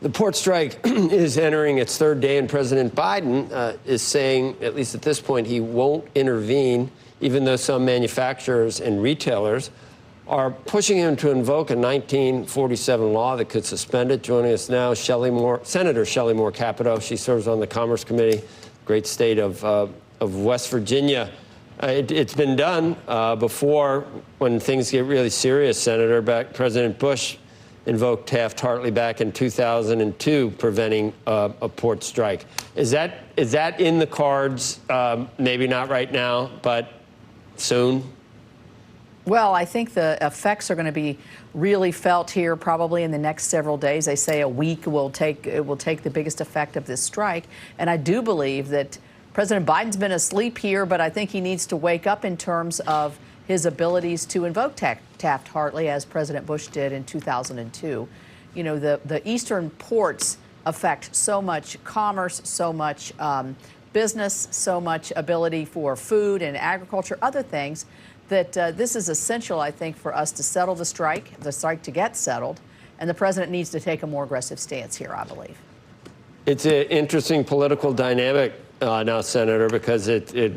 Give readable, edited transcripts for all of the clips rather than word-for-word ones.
The port strike is entering its third day, and President Biden is saying, at least at this point, he won't intervene, even though some manufacturers and retailers are pushing him to invoke a 1947 law that could suspend it. Joining us now, Senator Shelley Moore Capito. She serves on the Commerce Committee, great state of West Virginia. It's been done before when things get really serious, Senator. President Bush invoked Taft-Hartley back in 2002, preventing a port strike. Is that in the cards? Maybe not right now, but soon? Well, I think the effects are going to be really felt here probably in the next several days. They say a week will take the biggest effect of this strike. And I do believe that President Biden's been asleep here, but I think he needs to wake up in terms of his abilities to invoke Taft-Hartley, as President Bush did in 2002. You know, the eastern ports affect so much commerce, so much business, so much ability for food and agriculture, other things, that this is essential, I think, for us to settle the strike to get settled, and the president needs to take a more aggressive stance here, I believe. It's an interesting political dynamic now, Senator, because it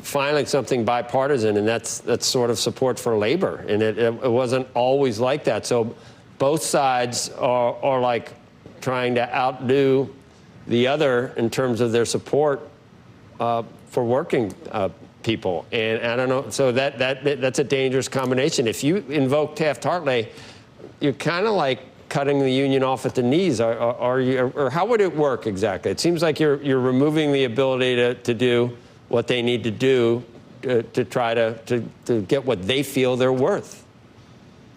filing something bipartisan, and that's sort of support for labor, and it wasn't always like that. So both sides are like trying to outdo the other in terms of their support for working people, and I don't know. So that's a dangerous combination. If you invoke Taft-Hartley, you're kind of like cutting the union off at the knees. Or how would it work exactly? It seems like you're removing the ability to do what they need to do to try to get what they feel they're worth.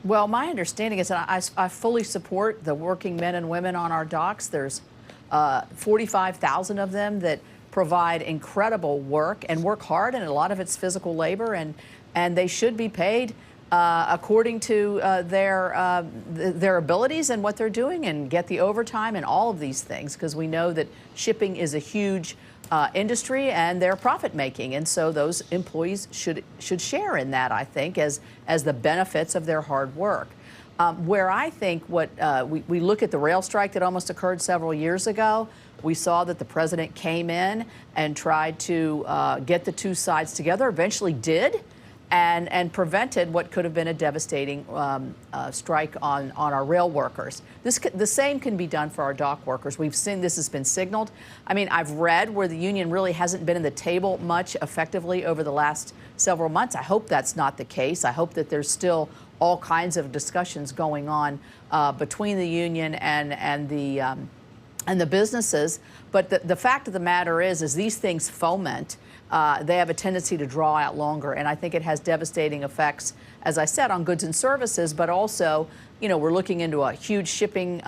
Well, my understanding is that I fully support the working men and women on our docks. There's 45,000 of them that provide incredible work and work hard, and a lot of it's physical labor, and they should be paid according to their abilities and what they're doing, and get the overtime and all of these things, because we know that shipping is a huge industry and they're profit making, and so those employees should share in that, I think, as the benefits of their hard work. Where I think we look at the rail strike that almost occurred several years ago, we saw that the president came in and tried to get the two sides together, eventually did, and prevented what could have been a devastating strike on our rail workers. The same can be done for our dock workers. We've seen this has been signaled. I mean, I've read where the union really hasn't been in the table much effectively over the last several months. I hope that's not the case. I hope that there's still all kinds of discussions going on between the union and the businesses. But the fact of the matter is these things foment. They have a tendency to draw out longer, and I think it has devastating effects, as I said, on goods and services, but also, you know, we're looking into a huge shipping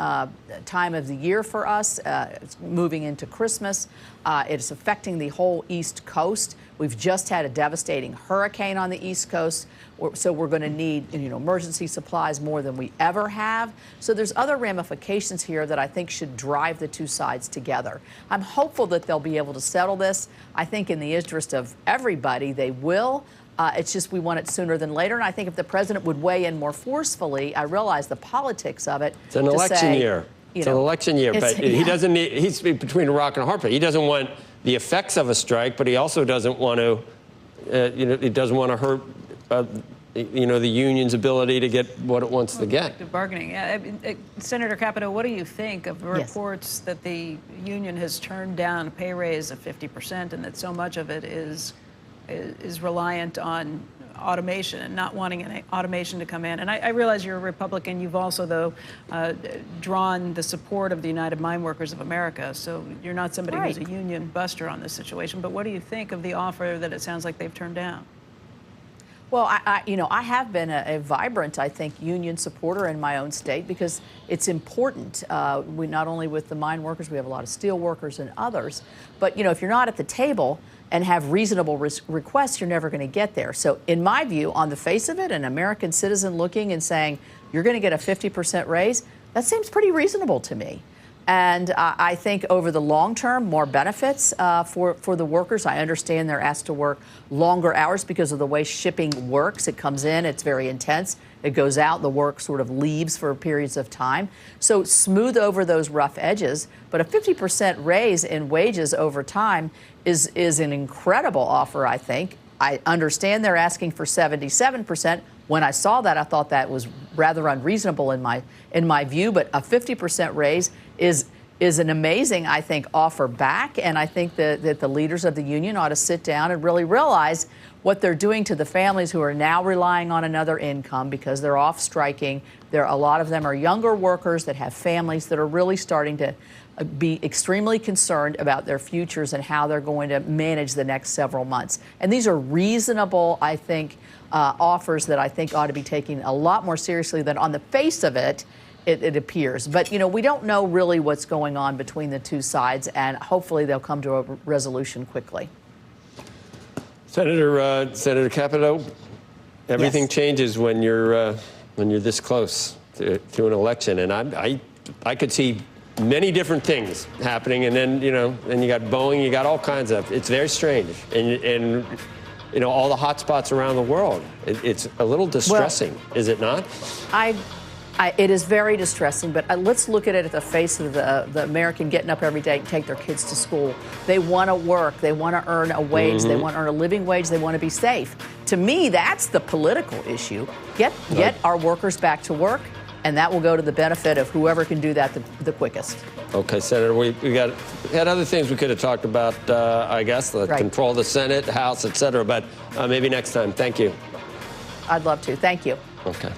time of the year for us. It's moving into Christmas. It's affecting the whole East Coast. We've just had a devastating hurricane on the East Coast, so we're going to need, you know, emergency supplies more than we ever have. So there's other ramifications here that I think should drive the two sides together. I'm hopeful that they'll be able to settle this. I think in the interest of everybody, they will. It's just we want it sooner than later. And I think if the president would weigh in more forcefully, I realize the politics of it. It's an election year. It's an election year, but he doesn't need, he's between a rock and a hard place. He doesn't want the effects of a strike, but he also doesn't want to, you know, he doesn't want to hurt, you know, the union's ability to get what it wants to get. Collective bargaining. Senator Capito, what do you think of reports that the union has turned down a pay raise of 50% and that so much of it is reliant on automation and not wanting any automation to come in? And I realize you're a Republican. You've also, though, drawn the support of the United Mine Workers of America. So you're not somebody who's a union buster on this situation. But what do you think of the offer that it sounds like they've turned down? Well, I have been a vibrant, I think, union supporter in my own state because it's important. We not only with the mine workers, we have a lot of steel workers and others. But, you know, if you're not at the table and have reasonable requests, you're never going to get there. So in my view, on the face of it, an American citizen looking and saying, you're going to get a 50% raise, that seems pretty reasonable to me. And I think over the long term, more benefits for the workers. I understand they're asked to work longer hours because of the way shipping works. It comes in, it's very intense. it goes out, the work sort of leaves for periods of time. So smooth over those rough edges. But a 50% raise in wages over time is an incredible offer, I think. I understand they're asking for 77%. When I saw that, I thought that was rather unreasonable in my view. But a 50% raise is an amazing, I think, offer back. And I think that the leaders of the union ought to sit down and really realize what they're doing to the families who are now relying on another income because they're off striking. A lot of them are younger workers that have families that are really starting to be extremely concerned about their futures and how they're going to manage the next several months. And these are reasonable, I think, offers that I think ought to be taken a lot more seriously than on the face of it appears. But, we don't know really what's going on between the two sides, and hopefully they'll come to a resolution quickly. Senator Capito, everything Yes. changes when you're this close to an election, and I could see many different things happening, and then then you got Boeing, you got all kinds of. It's very strange, and all the hot spots around the world. It's a little distressing, is it not? It is very distressing, but let's look at it at the face of the American getting up every day and take their kids to school. They want to work. They want to earn a wage. They want to earn a living wage. They want to be safe. To me, that's the political issue. Get our workers back to work, and that will go to the benefit of whoever can do that the quickest. Okay, Senator, we had other things we could have talked about, I guess, the control of the Senate, House, et cetera, but maybe next time. Thank you. I'd love to. Thank you. Okay.